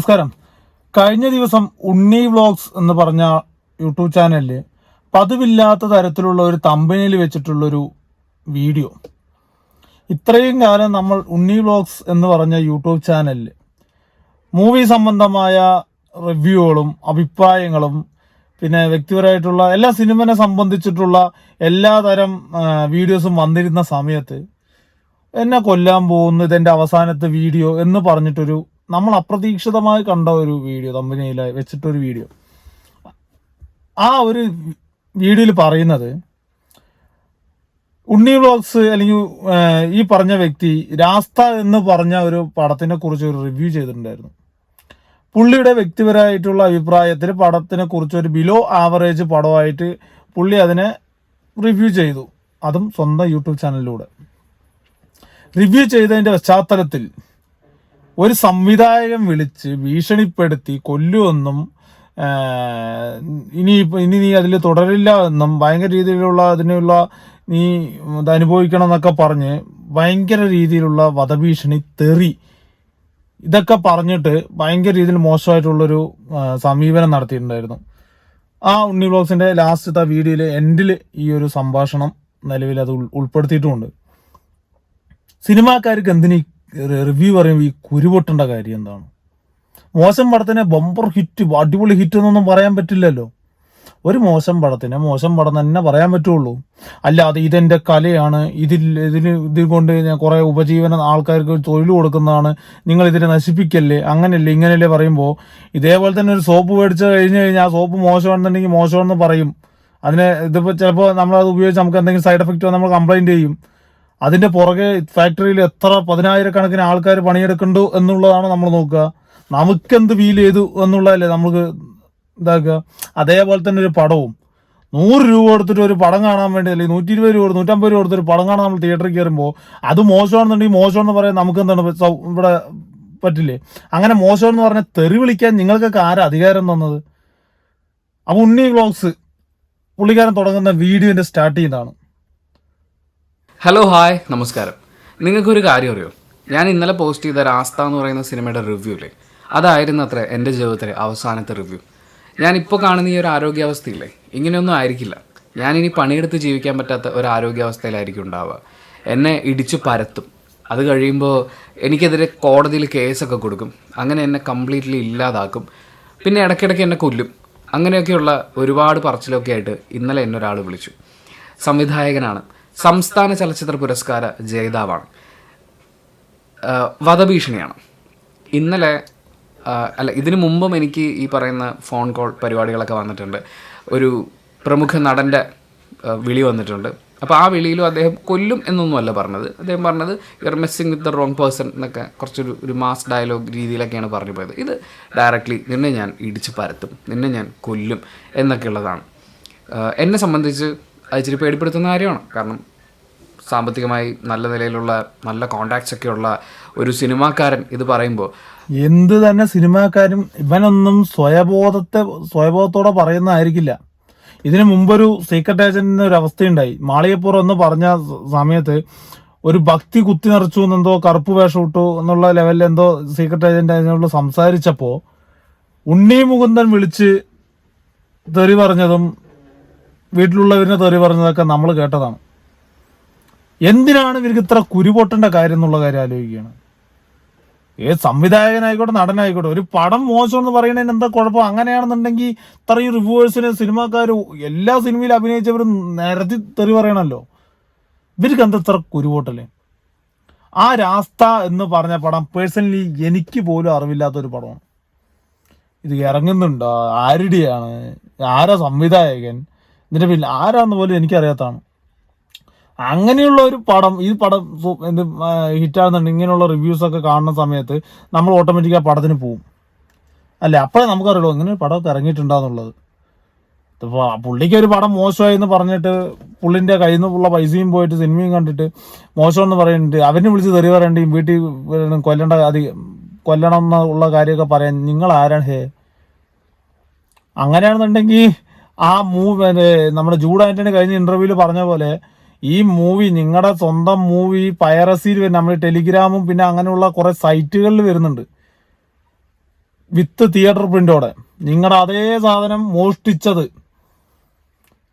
നമസ്കാരം. കഴിഞ്ഞ ദിവസം ഉണ്ണി വ്ളോഗ്സ് എന്ന് പറഞ്ഞ യൂട്യൂബ് ചാനലിൽ പതിവില്ലാത്ത തരത്തിലുള്ള ഒരു തമ്പനയിൽ വെച്ചിട്ടുള്ളൊരു വീഡിയോ, ഇത്രയും കാലം നമ്മൾ ഉണ്ണി വ്ളോഗ്സ് എന്ന് പറഞ്ഞ യൂട്യൂബ് ചാനലിൽ മൂവി സംബന്ധമായ റിവ്യൂകളും അഭിപ്രായങ്ങളും പിന്നെ വ്യക്തിപരമായിട്ടുള്ള എല്ലാ സിനിമനെ സംബന്ധിച്ചിട്ടുള്ള എല്ലാ തരം വീഡിയോസും വന്നിരുന്ന സമയത്ത് എന്നെ കൊല്ലാൻ പോകുന്നു ഇതെൻ്റെ അവസാനത്തെ വീഡിയോ എന്ന് പറഞ്ഞിട്ടൊരു നമ്മൾ അപ്രതീക്ഷിതമായി കണ്ട ഒരു വീഡിയോ തമ്പനയിൽ വെച്ചിട്ടൊരു വീഡിയോ. ആ ഒരു വീഡിയോയിൽ പറയുന്നത് ഉണ്ണി വ്ളോഗ്സ് അല്ലെങ്കിൽ ഈ പറഞ്ഞ വ്യക്തി രാസ്ത എന്ന് പറഞ്ഞ ഒരു പടത്തിനെ കുറിച്ച് ഒരു റിവ്യൂ ചെയ്തിട്ടുണ്ടായിരുന്നു. പുള്ളിയുടെ വ്യക്തിപരമായിട്ടുള്ള അഭിപ്രായത്തിൽ പടത്തിനെ കുറിച്ച് ഒരു ബിലോ ആവറേജ് പടമായിട്ട് പുള്ളി അതിനെ റിവ്യൂ ചെയ്തു, അതും സ്വന്തം യൂട്യൂബ് ചാനലിലൂടെ. റിവ്യൂ ചെയ്തതിൻ്റെ പശ്ചാത്തലത്തിൽ ഒരു സംവിധായകൻ വിളിച്ച് ഭീഷണിപ്പെടുത്തി കൊല്ലുമെന്നും ഇനി നീ അതിൽ തുടരില്ല എന്നും ഭയങ്കര രീതിയിലുള്ള അതിനുള്ള നീ ഇത് അനുഭവിക്കണം എന്നൊക്കെ പറഞ്ഞ് ഭയങ്കര രീതിയിലുള്ള വധഭീഷണി, തെറി, ഇതൊക്കെ പറഞ്ഞിട്ട് ഭയങ്കര രീതിയിൽ മോശമായിട്ടുള്ളൊരു സമീപനം നടത്തിയിട്ടുണ്ടായിരുന്നു. ആ ഉണ്ണി വ്ളോഗ്സിൻ്റെ ലാസ്റ്റത്തെ വീഡിയോയിൽ എൻഡിൽ ഈ ഒരു സംഭാഷണം നിലവിൽ അത് ഉൾപ്പെടുത്തിയിട്ടുമുണ്ട്. സിനിമാക്കാർക്ക് എന്തിനീ റിവ്യൂ പറയുമ്പോൾ ഈ കുരുപൊട്ടേണ്ട കാര്യം എന്താണ്? മോശം പടത്തിനെ ബമ്പർ ഹിറ്റ്, അടിപൊളി ഹിറ്റ് എന്നൊന്നും പറയാൻ പറ്റില്ലല്ലോ. ഒരു മോശം പടത്തിനെ മോശം പടം തന്നെ പറയാൻ പറ്റുള്ളൂ. അല്ലാതെ ഇതെൻ്റെ കലയാണ്, ഇതിൽ കൊണ്ട് ഞാൻ കുറേ ഉപജീവന ആൾക്കാർക്ക് തൊഴിൽ കൊടുക്കുന്നതാണ്, നിങ്ങൾ ഇതിനെ നശിപ്പിക്കല്ലേ, അങ്ങനെയല്ലേ ഇങ്ങനെയല്ലേ പറയുമ്പോൾ ഇതേപോലെ തന്നെ ഒരു സോപ്പ് മേടിച്ച് കഴിഞ്ഞ് കഴിഞ്ഞാൽ ആ സോപ്പ് മോശമാണെന്നുണ്ടെങ്കിൽ മോശമാണെന്ന് പറയും. അതിനെ ഇതിപ്പോൾ ചിലപ്പോൾ നമ്മളത് ഉപയോഗിച്ച് നമുക്ക് എന്തെങ്കിലും സൈഡ് എഫക്റ്റ് വന്നാൽ നമ്മൾ കംപ്ലൈൻറ്റ് ചെയ്യും. അതിൻ്റെ പുറകെ ഫാക്ടറിയിൽ എത്ര 10,000-കണക്കിന് ആൾക്കാർ പണിയെടുക്കണ്ടു എന്നുള്ളതാണ് നമ്മൾ നോക്കുക. നമുക്കെന്ത് ഫീൽ ചെയ്തു എന്നുള്ളതല്ലേ നമുക്ക് ഇതാക്കുക. അതേപോലെ തന്നെ ഒരു പടവും 100 രൂപ കൊടുത്തിട്ട് ഒരു പടം കാണാൻ വേണ്ടി, അല്ലെങ്കിൽ 120 രൂപ 150 രൂപ കൊടുത്തൊരു പടം കാണാൻ നമ്മൾ തിയേറ്ററിൽ കയറുമ്പോൾ അത് മോശമാണെന്നുണ്ടെങ്കിൽ മോശമെന്ന് പറയാൻ നമുക്ക് എന്താണ് ഇവിടെ പറ്റില്ലേ? അങ്ങനെ മോശമെന്ന് പറഞ്ഞാൽ തെറി വിളിക്കാൻ നിങ്ങൾക്കൊക്കെ ആരാ അധികാരം തന്നത്? അപ്പോൾ ഉണ്ണി വ്ളോഗ്സ് പുള്ളിക്കാരൻ തുടങ്ങുന്ന വീഡിയോൻ്റെ സ്റ്റാർട്ട് ചെയ്യുന്നതാണ്. ഹലോ, ഹായ്, നമസ്കാരം. നിങ്ങൾക്കൊരു കാര്യം അറിയോ? ഞാൻ ഇന്നലെ പോസ്റ്റ് ചെയ്ത രാസ്ത എന്ന് പറയുന്ന സിനിമയുടെ റിവ്യൂ ഇല്ലേ, അതായിരുന്നു അത്ര എൻ്റെ ജീവിതത്തിലെ അവസാനത്തെ റിവ്യൂ. ഞാനിപ്പോൾ കാണുന്ന ഈ ഒരു ആരോഗ്യാവസ്ഥയില്ലേ, ഇങ്ങനെയൊന്നും ആയിരിക്കില്ല. ഞാനിനി പണിയെടുത്ത് ജീവിക്കാൻ പറ്റാത്ത ഒരു ആരോഗ്യാവസ്ഥയിലായിരിക്കും ഉണ്ടാവുക. എന്നെ ഇടിച്ചു പരത്തും. അത് കഴിയുമ്പോൾ എനിക്കെതിരെ കോടതിയിൽ കേസൊക്കെ കൊടുക്കും. അങ്ങനെ എന്നെ കംപ്ലീറ്റ്ലി ഇല്ലാതാക്കും. പിന്നെ ഇടയ്ക്കിടയ്ക്ക് എന്നെ കൊല്ലും. അങ്ങനെയൊക്കെയുള്ള ഒരുപാട് പറച്ചിലൊക്കെ ആയിട്ട് ഇന്നലെ എന്നെ ഒരാൾ വിളിച്ചു. സംവിധായകനാണ്, സംസ്ഥാന ചലച്ചിത്ര പുരസ്കാര ജേതാവാണ്, വധഭീഷണിയാണ്. ഇന്നലെ ഇതിനു മുമ്പും എനിക്ക് ഈ പറയുന്ന ഫോൺ കോൾ പരിപാടികളൊക്കെ വന്നിട്ടുണ്ട്. ഒരു പ്രമുഖ നടൻ്റെ വിളി വന്നിട്ടുണ്ട്. അപ്പോൾ ആ വിളിയിലും അദ്ദേഹം കൊല്ലും എന്നൊന്നുമല്ല പറഞ്ഞത്. അദ്ദേഹം പറഞ്ഞത് you are messing with the wrong person എന്നൊക്കെ കുറച്ചൊരു മാസ് ഡയലോഗ് രീതിയിലൊക്കെയാണ് പറഞ്ഞു പോയത്. ഇത് ഡയറക്റ്റ്ലി നിന്നെ ഞാൻ ഇടിച്ച് പരത്തും, നിന്നെ ഞാൻ കൊല്ലും എന്നൊക്കെയുള്ളതാണ്. എന്നെ സംബന്ധിച്ച് അത് ഇച്ചിരി പേടിപ്പെടുത്തുന്ന കാര്യമാണ്. കാരണം സാമ്പത്തികമായി നല്ല നിലയിലുള്ള നല്ല കോണ്ടാക്ട്സ് ഒക്കെ ഉള്ള ഒരു സിനിമാക്കാരൻ ഇത് പറയുമ്പോൾ, എന്ത് തന്നെ സിനിമാക്കാരും ഇവനൊന്നും സ്വയബോധത്തോടെ പറയുന്നതായിരിക്കില്ല. ഇതിനു മുമ്പൊരു സീക്രട്ട് ഏജന്റിന് ഒരു അവസ്ഥയുണ്ടായി. മാളികപ്പുറം എന്ന് പറഞ്ഞ സമയത്ത് ഒരു ഭക്തി കുത്തി നിറച്ചു എന്നെന്തോ, കറുപ്പ് വേഷം ഇട്ടു എന്നുള്ള ലെവലിൽ എന്തോ സീക്രട്ട് ഏജന്റ് അതിനോട് സംസാരിച്ചപ്പോൾ ഉണ്ണി മുകുന്ദൻ വിളിച്ച് തെറി പറഞ്ഞതും വീട്ടിലുള്ളവരിനെ തെറി പറഞ്ഞതൊക്കെ നമ്മൾ കേട്ടതാണ്. എന്തിനാണ് ഇവർക്ക് ഇത്ര കുരുപൊട്ടേണ്ട കാര്യം എന്നുള്ള കാര്യം ആലോചിക്കുകയാണ്. ഏത് സംവിധായകനായിക്കോട്ടെ നടനായിക്കോട്ടെ, ഒരു പടം മോശം എന്ന് പറയുന്നതിന് എന്താ കുഴപ്പം? അങ്ങനെയാണെന്നുണ്ടെങ്കിൽ ഇത്രയും റിവ്യൂവേഴ്സിന് സിനിമാക്കാർ എല്ലാ സിനിമയിലും അഭിനയിച്ചവരും നിരത്തി തെറി പറയണമല്ലോ. ഇവർക്ക് എന്താ ഇത്ര കുരുപൊട്ടല്ലേ? ആ രാസ്ത എന്ന് പറഞ്ഞ പടം പേഴ്സണലി എനിക്ക് പോലും അറിവില്ലാത്തൊരു പടമാണ്. ഇത് ഇറങ്ങുന്നുണ്ടോ, ആരുടെയാണ്, ആരാ സംവിധായകൻ, ഇതിൻ്റെ പിന്നിൽ ആരാന്ന് പോലും എനിക്കറിയാത്തതാണ്. അങ്ങനെയുള്ള ഒരു പടം, ഈ പടം എന്ത് ഹിറ്റാകുന്നുണ്ട്, ഇങ്ങനെയുള്ള റിവ്യൂസൊക്കെ കാണുന്ന സമയത്ത് നമ്മൾ ഓട്ടോമാറ്റിക് ആ പടത്തിന് പോവും അല്ലേ? അപ്പോഴേ നമുക്കറിയുള്ളൂ ഇങ്ങനെ ഒരു പടമൊക്കെ ഇറങ്ങിയിട്ടുണ്ടാകുന്നുള്ളത്. ഇപ്പോൾ പുള്ളിക്ക് ഒരു പടം മോശമായി എന്ന് പറഞ്ഞിട്ട് പുള്ളിൻ്റെ കയ്യിൽ നിന്നുള്ള പൈസയും പോയിട്ട് സിനിമയും കണ്ടിട്ട് മോശമെന്ന് പറയുന്നുണ്ട്. അവനെ വിളിച്ച് തെറി പറയേണ്ടിയും വീട്ടിൽ കൊല്ലണം എന്നുള്ള കാര്യമൊക്കെ പറയാൻ നിങ്ങൾ ആരാണ്? അങ്ങനെയാണെന്നുണ്ടെങ്കിൽ ആ മൂവി നമ്മുടെ ജൂഡ് ആന്റണി കഴിഞ്ഞ ഇന്റർവ്യൂവിൽ പറഞ്ഞ പോലെ ഈ മൂവി നിങ്ങളുടെ സ്വന്തം മൂവി പൈറസിയിൽ വരും, നമ്മൾ ടെലിഗ്രാമും പിന്നെ അങ്ങനെയുള്ള കുറെ സൈറ്റുകളിൽ വരുന്നുണ്ട്. വിത്ത് തിയേറ്റർ പ്രിന്റോടെ നിങ്ങളുടെ അതേ സാധനം മോഷ്ടിച്ചത്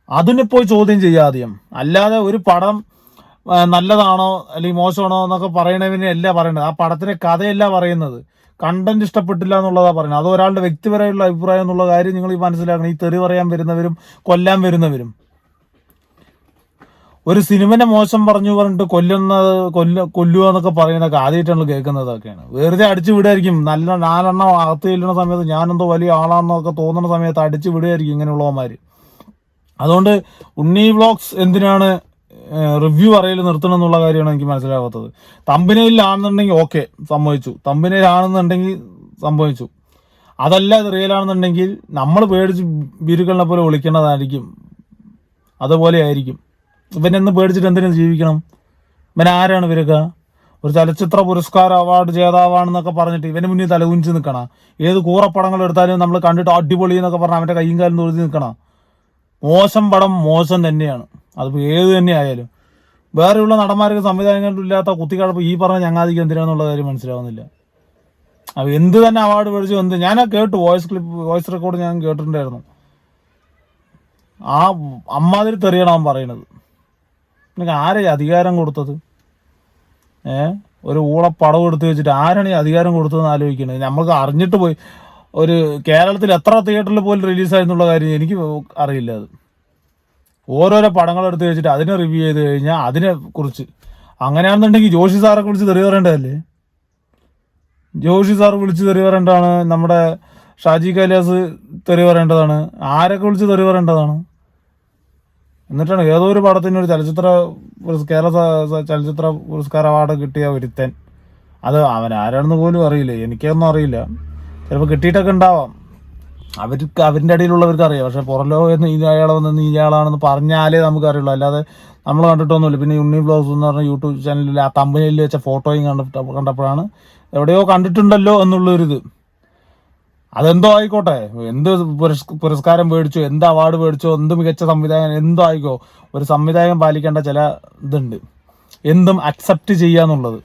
അതിനെ പോയി ചോദ്യം ചെയ്യുക ആദ്യം. അല്ലാതെ ഒരു പടം നല്ലതാണോ അല്ലെങ്കിൽ മോശമാണോ എന്നൊക്കെ പറയണതിനെ അല്ല പറയേണ്ടത്. ആ പടത്തിലെ കഥയല്ല പറയുന്നത്, കണ്ടന്റ് ഇഷ്ടപ്പെട്ടില്ല എന്നുള്ളതാ പറയുന്നത്. അത് ഒരാളുടെ വ്യക്തിപരമായിട്ടുള്ള അഭിപ്രായം എന്നുള്ള കാര്യം നിങ്ങൾ ഈ മനസ്സിലാക്കണം. ഈ തെറി പറയാൻ വരുന്നവരും കൊല്ലാൻ വരുന്നവരും ഒരു സിനിമനെ മോശം പറഞ്ഞു പറഞ്ഞിട്ട് കൊല്ലുക എന്നൊക്കെ പറയുന്നതൊക്കെ ആദ്യമായിട്ടാണ് കേൾക്കുന്നതൊക്കെയാണ്. വെറുതെ അടിച്ചു വിടുമായിരിക്കും. നല്ല 4 എണ്ണം അകത്ത് ചെല്ലുന്ന സമയത്ത് ഞാനെന്തോ വലിയ ആളാണെന്നൊക്കെ തോന്നുന്ന സമയത്ത് അടിച്ചു വിടുമായിരിക്കും ഇങ്ങനെയുള്ളവന്മാർ. അതുകൊണ്ട് ഉണ്ണി വ്ളോഗ്സ് എന്തിനാണ് റിവ്യൂ പറയൽ നിർത്തണം എന്നുള്ള കാര്യമാണ് എനിക്ക് മനസ്സിലാകാത്തത്. തമ്പനയിലാണെന്നുണ്ടെങ്കിൽ ഓക്കെ, സംഭവിച്ചു. തമ്പനയിലാണെന്നുണ്ടെങ്കിൽ സംഭവിച്ചു. അതല്ല ഇത് റിയൽ ആണെന്നുണ്ടെങ്കിൽ നമ്മൾ പേടിച്ച് ബിരുക്കളിനെ പോലെ വിളിക്കേണ്ടതായിരിക്കും. അതുപോലെ ആയിരിക്കും. ഇവനെന്ന് പേടിച്ചിട്ട് എന്തിനും ജീവിക്കണം? ഇവൻ ആരാണ് ഇവരൊക്കെ? ഒരു ചലച്ചിത്ര പുരസ്കാര അവാർഡ് ജേതാവാണെന്നൊക്കെ പറഞ്ഞിട്ട് ഇവന് മുന്നിൽ തലകുനിച്ച് നിൽക്കണം. ഏത് കൂറപ്പടങ്ങൾ എടുത്താലും നമ്മൾ കണ്ടിട്ട് അടിപൊളി എന്നൊക്കെ പറഞ്ഞാൽ അവൻ്റെ കയ്യും കാലും തൊഴുതി നിൽക്കണം. മോശം പടം മോശം തന്നെയാണ്, അതിപ്പോൾ ഏത് തന്നെ ആയാലും. വേറെയുള്ള നടന്മാർക്ക് സംവിധാനങ്ങളില്ലാത്ത കുത്തിക്കഴപ്പ് ഈ പറഞ്ഞ ചങ്ങാതിക്ക് എന്തിനാന്നുള്ള കാര്യം മനസ്സിലാവുന്നില്ല. അപ്പോൾ എന്ത് തന്നെ അവാർഡ് മേടിച്ചു ഞാൻ കേട്ടു, വോയിസ് റെക്കോർഡ് ഞാൻ കേട്ടിട്ടുണ്ടായിരുന്നു. ആ അമ്മാതിരി തെറിയാണ് അവൻ പറയണത്. എനിക്ക് ആരെ അധികാരം കൊടുത്തത്? ഒരു ഊളപ്പടം എടുത്ത് വെച്ചിട്ട് ആരാണ് ഈ അധികാരം കൊടുത്തതെന്ന് ആലോചിക്കുന്നത്. നമുക്ക് അറിഞ്ഞിട്ട് പോയി ഒരു കേരളത്തിൽ എത്ര തിയേറ്ററിൽ പോലും റിലീസായെന്നുള്ള കാര്യം എനിക്ക് അറിയില്ല. അത് ഓരോരോ പടങ്ങൾ എടുത്ത് വെച്ചിട്ട് അതിനെ റിവ്യൂ ചെയ്ത് കഴിഞ്ഞാൽ അതിനെ കുറിച്ച് അങ്ങനെയാണെന്നുണ്ടെങ്കിൽ ജോഷി സാറെ വിളിച്ച് തെറി പറയേണ്ടതല്ലേ? ജോഷി സാർ വിളിച്ച് തെറി പറയേണ്ടതാണ്, നമ്മുടെ ഷാജി കൈലാസ് തെറി പറയേണ്ടതാണ്, ആരൊക്കെ വിളിച്ച് തെറി പറയേണ്ടതാണ്. എന്നിട്ടാണ് ഏതോ ഒരു പടത്തിന് ഒരു കേരള ചലച്ചിത്ര പുരസ്കാര അവാർഡ് കിട്ടിയ ഒരുത്തൻ, അത് അവൻ ആരാണെന്ന് പോലും അറിയില്ല, എനിക്കൊന്നും അറിയില്ല. ചിലപ്പോൾ കിട്ടിയിട്ടൊക്കെ ഉണ്ടാവാം, അവരുടെ അടിയിലുള്ളവർക്ക് അറിയാം. പക്ഷെ പുറം ലോകം എന്ന് ഇയാളെ വന്ന് ഇയാളാണെന്ന് പറഞ്ഞാലേ നമുക്ക് അറിയുള്ളൂ, അല്ലാതെ നമ്മൾ കണ്ടിട്ടൊന്നുമില്ല. പിന്നെ ഉണ്ണി വ്ളോഗ്സ് എന്ന് പറഞ്ഞ യൂട്യൂബ് ചാനലിൽ ആ തമ്പനിയിൽ വെച്ച ഫോട്ടോയും കണ്ടപ്പോഴാണ് എവിടെയോ കണ്ടിട്ടുണ്ടല്ലോ എന്നുള്ളൊരിത്. അതെന്തോ ആയിക്കോട്ടെ, എന്ത് പുരസ്കാരം മേടിച്ചോ, എന്ത് അവാർഡ് മേടിച്ചോ, എന്ത് മികച്ച സംവിധായകൻ എന്തോ ആയിക്കോ, ഒരു സംവിധായകൻ പാലിക്കേണ്ട ചില ഇതുണ്ട്, എന്തും അക്സെപ്റ്റ് ചെയ്യാന്നുള്ളത്.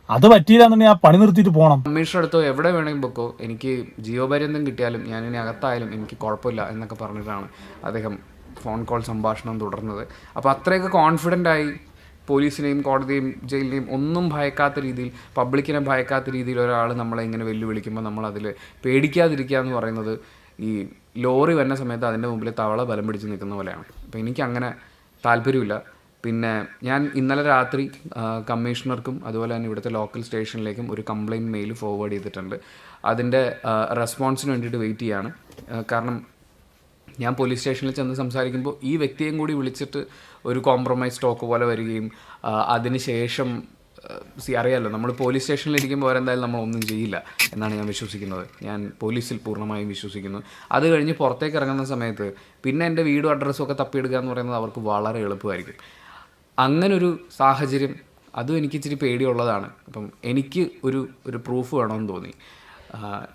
അത് പറ്റിയില്ലാന്നുണ്ടെങ്കിൽ ആ പണി നിർത്തിയിട്ട് പോകണം. കമ്മീഷണർ എടുത്തോ എവിടെ വേണമെങ്കിൽ പൊക്കോ, എനിക്ക് ജീവപര്യന്തം കിട്ടിയാലും ഞാൻ ഇനി അകത്തായാലും എനിക്ക് കുഴപ്പമില്ല എന്നൊക്കെ പറഞ്ഞിട്ടാണ് അദ്ദേഹം ഫോൺ കോൾ സംഭാഷണം തുടർന്നത്. അപ്പോൾ അത്രയൊക്കെ കോൺഫിഡൻ്റായി പോലീസിനെയും കോടതിയെയും ജയിലിനെയും ഒന്നും ഭയക്കാത്ത രീതിയിൽ, പബ്ലിക്കിനെ ഭയക്കാത്ത രീതിയിൽ ഒരാൾ നമ്മളെ ഇങ്ങനെ വെല്ലുവിളിക്കുമ്പോൾ നമ്മളതിൽ പേടിക്കാതിരിക്കുക എന്ന് പറയുന്നത് ഈ ലോറി വരുന്ന സമയത്ത് അതിൻ്റെ മുമ്പിൽ തവള ബലം പിടിച്ച് നിൽക്കുന്ന പോലെയാണ്. അപ്പോൾ എനിക്കങ്ങനെ താല്പര്യമില്ല. പിന്നെ ഞാൻ ഇന്നലെ രാത്രി കമ്മീഷണർക്കും അതുപോലെ തന്നെ ഇവിടുത്തെ ലോക്കൽ സ്റ്റേഷനിലേക്കും ഒരു കംപ്ലയിൻറ്റ് മെയിൽ ഫോർവേഡ് ചെയ്തിട്ടുണ്ട്. അതിൻ്റെ റെസ്പോൺസിന് വേണ്ടിയിട്ട് വെയിറ്റ് ചെയ്യാണ്. കാരണം ഞാൻ പോലീസ് സ്റ്റേഷനിൽ ചെന്ന് സംസാരിക്കുമ്പോൾ ഈ വ്യക്തിയും കൂടി വിളിച്ചിട്ട് ഒരു കോംപ്രമൈസ് ടോക്ക് പോലെ വരികയും അതിന് ശേഷം അറിയാമല്ലോ, നമ്മൾ പോലീസ് സ്റ്റേഷനിൽ ഇരിക്കുമ്പോൾ അവരെന്തായാലും നമ്മളൊന്നും ചെയ്യില്ല എന്നാണ് ഞാൻ വിശ്വസിക്കുന്നത്. ഞാൻ പോലീസിൽ പൂർണ്ണമായും വിശ്വസിക്കുന്നു. അത് കഴിഞ്ഞ് പുറത്തേക്ക് ഇറങ്ങുന്ന സമയത്ത് പിന്നെ എൻ്റെ വീടും അഡ്രസ്സും ഒക്കെ തപ്പിയെടുക്കുക എന്ന് പറയുന്നത് അവർക്ക് വളരെ എളുപ്പമായിരിക്കും. അങ്ങനൊരു സാഹചര്യം അതും എനിക്ക് ഇച്ചിരി പേടിയുള്ളതാണ്. അപ്പം എനിക്ക് ഒരു പ്രൂഫ് വേണമെന്ന് തോന്നി.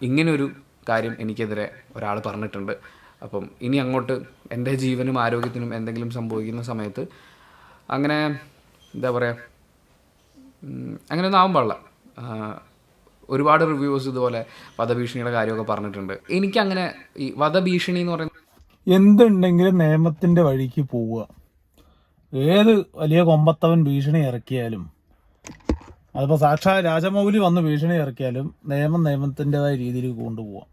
ഇങ്ങനൊരു കാര്യം എനിക്കെതിരെ ഒരാൾ പറഞ്ഞിട്ടുണ്ട്. അപ്പം ഇനി അങ്ങോട്ട് എൻ്റെ ജീവനും ആരോഗ്യത്തിനും എന്തെങ്കിലും സംഭവിക്കുന്ന സമയത്ത് അങ്ങനെ എന്താ പറയുക, അങ്ങനെയൊന്നും ആവാൻ പാടില്ല. ഒരുപാട് റിവ്യൂസ് ഇതുപോലെ വധഭീഷണിയുടെ കാര്യമൊക്കെ പറഞ്ഞിട്ടുണ്ട്. എനിക്കങ്ങനെ ഈ വധഭീഷണി എന്ന് പറയുന്നത് എന്തുണ്ടെങ്കിലും നിയമത്തിൻ്റെ വഴിക്ക് പോവുക. ഏത് വലിയ കൊമ്പത്തവൻ ഭീഷണി ഇറക്കിയാലും, അതിപ്പോൾ സാക്ഷാൽ രാജമൗലി വന്ന് ഭീഷണി ഇറക്കിയാലും നിയമത്തിൻ്റെതായ രീതിയിൽ കൊണ്ടുപോവാം.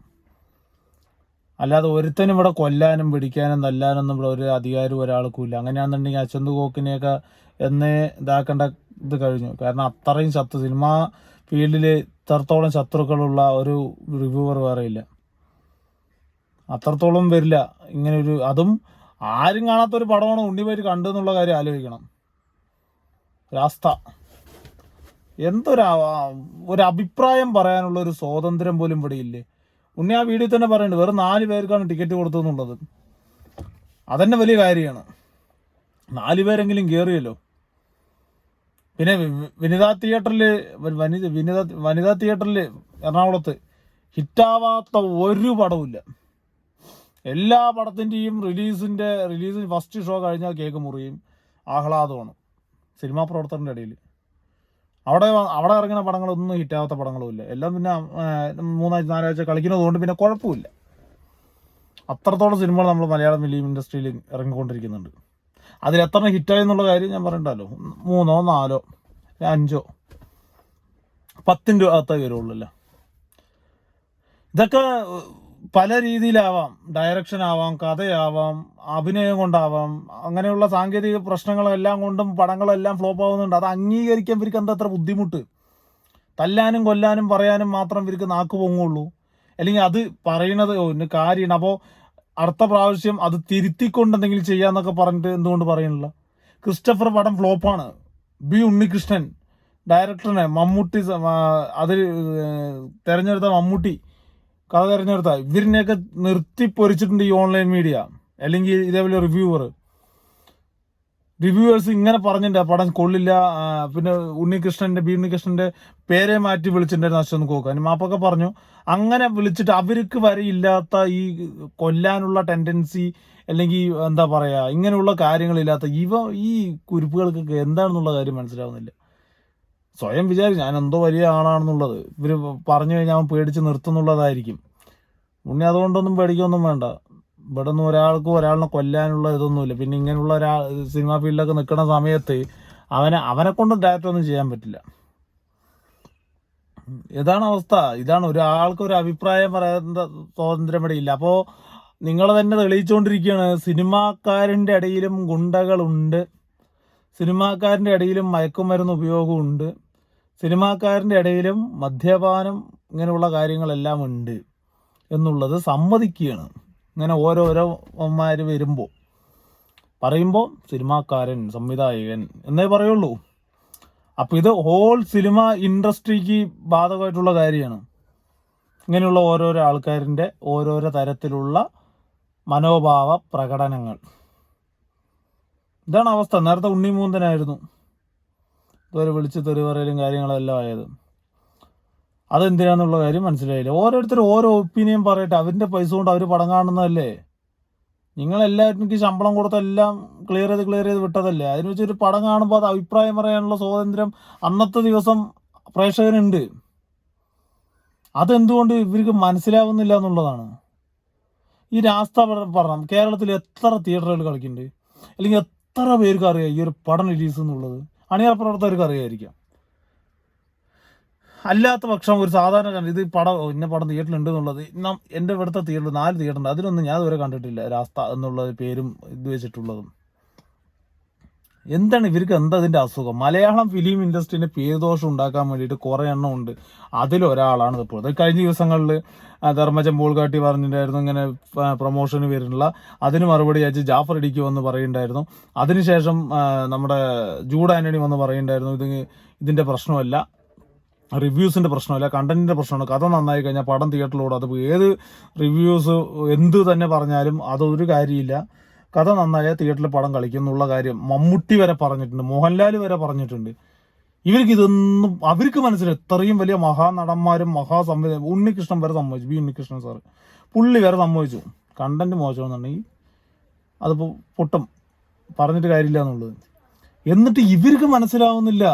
അല്ലാതെ ഒരുത്തനും ഇവിടെ കൊല്ലാനും പിടിക്കാനും തല്ലാനൊന്നും ഇവിടെ ഒരു അധികാരം ഒരാൾക്കും ഇല്ല. അങ്ങനെയാണെന്നുണ്ടെങ്കിൽ അച്ചന്ത് കോക്കിനെയൊക്കെ എന്നേ ഇതാക്കേണ്ട ഇത് കഴിഞ്ഞു. കാരണം അത്രയും സിനിമാ ഫീൽഡിൽ ഇത്രത്തോളം ശത്രുക്കളുള്ള ഒരു റിവ്യൂവർ വേറെ ഇല്ല. അത്രത്തോളം വരില്ല ഇങ്ങനൊരു, അതും ആരും കാണാത്തൊരു പടമാണ് ഉണ്ണിപ്പേര് കണ്ടെന്നുള്ള കാര്യം ആലോചിക്കണം. രാസ്ത ഒരു അഭിപ്രായം പറയാനുള്ള ഒരു സ്വാതന്ത്ര്യം പോലും ഇവിടെ ഇല്ലേ? ഉണ്ണി ആ വീഡിയോ തന്നെ പറയുന്നുണ്ട് വെറും 4 പേർക്കാണ് ടിക്കറ്റ് കൊടുത്തതെന്നുള്ളത്. അതന്നെ വലിയ കാര്യമാണ്. 4 പേരെങ്കിലും കയറിയല്ലോ. പിന്നെ വനിതാ തിയേറ്ററിൽ എറണാകുളത്ത് ഹിറ്റാവാത്ത ഒരു പടവുമില്ല. എല്ലാ പടത്തിൻ്റെയും റിലീസിന് ഫസ്റ്റ് ഷോ കഴിഞ്ഞാൽ കേക്ക് മുറിയും ആഹ്ലാദമാണ് സിനിമാ പ്രവർത്തകരുടെ ഇടയിൽ. അവിടെ ഇറങ്ങുന്ന പടങ്ങളൊന്നും ഹിറ്റാവാത്ത പടങ്ങളുമില്ല. എല്ലാം പിന്നെ 3-4 ആഴ്ച കളിക്കുന്നത് കൊണ്ട് പിന്നെ കുഴപ്പമില്ല. അത്രത്തോളം സിനിമകൾ നമ്മൾ മലയാളം ഫിലിം ഇൻഡസ്ട്രിയിൽ ഇറങ്ങിക്കൊണ്ടിരിക്കുന്നുണ്ട്. അതിൽ എത്ര ഹിറ്റായി എന്നുള്ള കാര്യം ഞാൻ പറയണ്ടല്ലോ. 3, 4, 5, 10 അകത്തേ വരുള്ളൂല്ലോ. ഇതൊക്കെ പല രീതിയിലാവാം. ഡയറക്ഷൻ ആവാം, കഥയാവാം, അഭിനയം കൊണ്ടാവാം. അങ്ങനെയുള്ള സാങ്കേതിക പ്രശ്നങ്ങളെല്ലാം കൊണ്ടും പടങ്ങളെല്ലാം ഫ്ലോപ്പ് ആവുന്നുണ്ട്. അത് അംഗീകരിക്കാൻ ഇവർക്ക് എന്താ അത്ര ബുദ്ധിമുട്ട്? തല്ലാനും കൊല്ലാനും പറയാനും മാത്രം ഇവർക്ക് നാക്ക് പൊങ്ങുള്ളൂ. അല്ലെങ്കിൽ അത് പറയണത് ഒന്ന് കാര്യമാണ്. അപ്പോൾ അടുത്ത പ്രാവശ്യം അത് തിരുത്തിക്കൊണ്ട് എന്തെങ്കിലും ചെയ്യാന്നൊക്കെ പറഞ്ഞിട്ട് എന്തുകൊണ്ട് പറയണില്ല? ക്രിസ്റ്റഫർ പടം ഫ്ലോപ്പാണ്. ഉണ്ണികൃഷ്ണൻ ഡയറക്ടറിനെ മമ്മൂട്ടി അതിൽ തെരഞ്ഞെടുത്ത മമ്മൂട്ടി കഥ തിരഞ്ഞെടുത്ത ഇവരിനെയൊക്കെ നിർത്തി പൊരിച്ചിട്ടുണ്ട് ഈ ഓൺലൈൻ മീഡിയ. അല്ലെങ്കിൽ ഇതേപോലെ റിവ്യൂവേഴ്സ് ഇങ്ങനെ പറഞ്ഞിട്ടുണ്ട് പടം കൊള്ളില്ല. പിന്നെ ഉണ്ണികൃഷ്ണന്റെ പേരെ മാറ്റി വിളിച്ചിട്ടുണ്ടായിരുന്നു അശ്വന്ത് കോക്ക് മാപ്പൊക്കെ പറഞ്ഞു. അങ്ങനെ വിളിച്ചിട്ട് അവർക്ക് വരെ ഇല്ലാത്ത ഈ കൊല്ലാനുള്ള ടെൻഡൻസി അല്ലെങ്കിൽ എന്താ പറയാ ഇങ്ങനെയുള്ള കാര്യങ്ങളില്ലാത്ത ഈ കുരുപ്പുകൾക്കൊക്കെ എന്താണെന്നുള്ള കാര്യം മനസ്സിലാവുന്നില്ല. സ്വയം വിചാരിച്ചു ഞാൻ എന്തോ വലിയ ആളാണെന്നുള്ളത്. ഇവര് പറഞ്ഞു കഴിഞ്ഞാൽ അവൻ പേടിച്ച് നിർത്തുന്നുള്ളതായിരിക്കും. ഉണ്ണി അതുകൊണ്ടൊന്നും പേടിക്കൊന്നും വേണ്ട. ഇവിടെ ഒന്നും ഒരാളിനെ കൊല്ലാനുള്ള ഇതൊന്നുമില്ല. പിന്നെ ഇങ്ങനെയുള്ള സിനിമാ ഫീൽഡിലൊക്കെ നിൽക്കുന്ന സമയത്ത് അവനെ കൊണ്ട് ഡയറക്റ്റ് ഒന്നും ചെയ്യാൻ പറ്റില്ല. ഇതാണ് അവസ്ഥ. ഇതാണ് ഒരാൾക്ക് ഒരു അഭിപ്രായം പറയാൻ സ്വാതന്ത്ര്യം ഇവിടെ ഇല്ല. അപ്പോൾ നിങ്ങൾ തന്നെ തെളിയിച്ചുകൊണ്ടിരിക്കുകയാണ്. സിനിമാക്കാരൻ്റെ ഇടയിലും ഗുണ്ടകളുണ്ട്, സിനിമാക്കാരൻ്റെ ഇടയിലും മയക്കുമരുന്ന് ഉപയോഗമുണ്ട്, സിനിമാക്കാരൻ്റെ ഇടയിലും മദ്യപാനം ഇങ്ങനെയുള്ള കാര്യങ്ങളെല്ലാം ഉണ്ട് എന്നുള്ളത് സമ്മതിക്കുകയാണ്. ഇങ്ങനെ ഓരോരോമാർ വരുമ്പോൾ പറയുമ്പോൾ സിനിമാക്കാരൻ, സംവിധായകൻ എന്നേ പറയുള്ളൂ. അപ്പം ഇത് ഹോൾ സിനിമ ഇൻഡസ്ട്രിക്ക് ബാധകമായിട്ടുള്ള കാര്യമാണ്. ഇങ്ങനെയുള്ള ഓരോരോ ആൾക്കാരിൻ്റെ ഓരോരോ തരത്തിലുള്ള മനോഭാവ പ്രകടനങ്ങൾ. ഇതാണ് അവസ്ഥ. നേരത്തെ ഉണ്ണിമൂന്തനായിരുന്നു ഇതുവരെ വിളിച്ച് തെറിവറയിലും കാര്യങ്ങളെല്ലാം ആയത്. അതെന്തിനാന്നുള്ള കാര്യം മനസ്സിലായില്ല. ഓരോരുത്തരും ഓരോ ഒപ്പീനിയൻ പറയട്ടെ. അവരുടെ പൈസ കൊണ്ട് അവർ പടം കാണുന്നതല്ലേ. നിങ്ങളെല്ലാവർക്കും ശമ്പളം കൊടുത്തെല്ലാം ക്ലിയർ ചെയ്ത് വിട്ടതല്ലേ. അതിന് വെച്ചൊരു പടം കാണുമ്പോൾ അത് അഭിപ്രായം പറയാനുള്ള സ്വാതന്ത്ര്യം അന്നത്തെ ദിവസം പ്രേക്ഷകനുണ്ട്. അതെന്തുകൊണ്ട് ഇവർക്ക് മനസ്സിലാവുന്നില്ല എന്നുള്ളതാണ്. ഈ രാസ്ത പഠനം കേരളത്തിൽ എത്ര തിയേറ്ററുകൾ കളിക്കുന്നുണ്ട്, അല്ലെങ്കിൽ എത്ര പേർക്ക് അറിയാം ഈ ഒരു പടം റിലീസ് എന്നുള്ളത്? അണിയറ പ്രവർത്തകർക്ക് അറിയായിരിക്കാം. അല്ലാത്ത പക്ഷം ഒരു സാധാരണ ഇത് ഇന്ന പടം തിയേറ്ററിലുണ്ട് എന്നുള്ളത് എൻ്റെ ഇവിടുത്തെ തിയേറ്ററിൽ 4 തിയേറ്റർ ഉണ്ട്. അതിലൊന്നും ഞാൻ ഇതുവരെ കണ്ടിട്ടില്ല. രാസ്ത എന്നുള്ള പേരും ഇത് വെച്ചിട്ടുള്ളതും. എന്താണ് ഇവർക്ക് എന്താ ഇതിൻ്റെ അസുഖം? മലയാളം ഫിലിം ഇൻഡസ്ട്രീൻ്റെ പേരുദോഷം ഉണ്ടാക്കാൻ വേണ്ടിയിട്ട് കുറേ എണ്ണം ഉണ്ട്. അതിലൊരാളാണ് ഇപ്പോൾ. അത് കഴിഞ്ഞ ദിവസങ്ങളിൽ ധർമ്മജൻ ബോൾഗാട്ടി പറഞ്ഞിട്ടുണ്ടായിരുന്നു ഇങ്ങനെ പ്രൊമോഷന് വരുന്നില്ല. അതിന് മറുപടി അയച്ച് ജാഫർ ഇടിക്ക് വന്ന് പറയുന്നുണ്ടായിരുന്നു. അതിനുശേഷം നമ്മുടെ ജൂഡ് ആന്റണി വന്ന് പറയുന്നുണ്ടായിരുന്നു ഇതിൻ്റെ പ്രശ്നമല്ല, റിവ്യൂസിൻ്റെ പ്രശ്നമല്ല, കണ്ടന്റിൻ്റെ പ്രശ്നമാണ്. കഥ നന്നായി കഴിഞ്ഞാൽ പടം തിയേറ്ററിലൂടെ അത് ഏത് റിവ്യൂസ് എന്ത് തന്നെ പറഞ്ഞാലും അതൊരു കാര്യമില്ല. കഥ നന്നായാൽ തിയേറ്ററിൽ പടം കളിക്കും എന്നുള്ള കാര്യം മമ്മൂട്ടി വരെ പറഞ്ഞിട്ടുണ്ട്, മോഹൻലാൽ വരെ പറഞ്ഞിട്ടുണ്ട്. ഇതൊന്നും അവർക്ക് മനസ്സിലായി. ഇത്രയും വലിയ മഹാനടന്മാരും മഹാസംവിധാനം ഉണ്ണികൃഷ്ണൻ വരെ സമ്മതിച്ചു. ഉണ്ണികൃഷ്ണൻ സാറ് പുള്ളി വരെ സമ്മതിച്ചു കണ്ടന്റ് മോശമെന്നുണ്ടെങ്കിൽ അതിപ്പോൾ പൊട്ടും, പറഞ്ഞിട്ട് കാര്യമില്ല എന്നുള്ളത്. എന്നിട്ട് ഇവർക്ക് മനസ്സിലാവുന്നില്ല.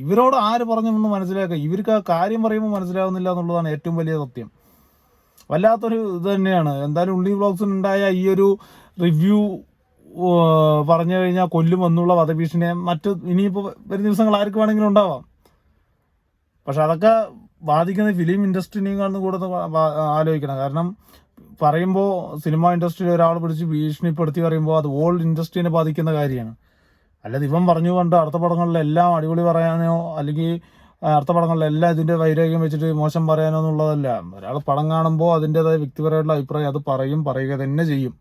ഇവരോട് ആര് പറഞ്ഞെന്ന് മനസ്സിലാക്കുക. ഇവർക്ക് ആ കാര്യം പറയുമ്പോൾ മനസ്സിലാവുന്നില്ല എന്നുള്ളതാണ് ഏറ്റവും വലിയ സത്യം. വല്ലാത്തൊരു ഇത് തന്നെയാണ്. എന്തായാലും ഉണ്ണി വ്ളോഗ്സിനുണ്ടായ ഈ ഒരു റിവ്യൂ പറഞ്ഞു കഴിഞ്ഞാൽ കൊല്ലും എന്നുള്ള വധഭീഷണിയെ ഇനിയിപ്പോൾ വരും ദിവസങ്ങൾ ആർക്ക് വേണമെങ്കിലും ഉണ്ടാവാം. പക്ഷെ അതൊക്കെ ബാധിക്കുന്ന ഫിലിം ഇൻഡസ്ട്രീനെക്കാളും കൂടെ ആലോചിക്കണം. കാരണം പറയുമ്പോൾ സിനിമ ഇൻഡസ്ട്രിയിൽ ഒരാൾ പിടിച്ച് ഭീഷണിപ്പെടുത്തി പറയുമ്പോൾ അത് ഓൾ ഇൻഡസ്ട്രീനെ ബാധിക്കുന്ന കാര്യമാണ്. അല്ലാതെ ഇവൻ പറഞ്ഞു കൊണ്ട് അടുത്ത പടങ്ങളിലെല്ലാം അടിപൊളി പറയാനോ അല്ലെങ്കിൽ അടുത്ത പടങ്ങളിലെല്ലാം ഇതിൻ്റെ വൈരാഗ്യം വെച്ചിട്ട് മോശം പറയാനോ എന്നുള്ളതല്ല. ഒരാൾ പടം കാണുമ്പോൾ അതിൻ്റെതായ വ്യക്തിപരമായിട്ടുള്ള അഭിപ്രായം അത് പറയുക തന്നെ ചെയ്യും.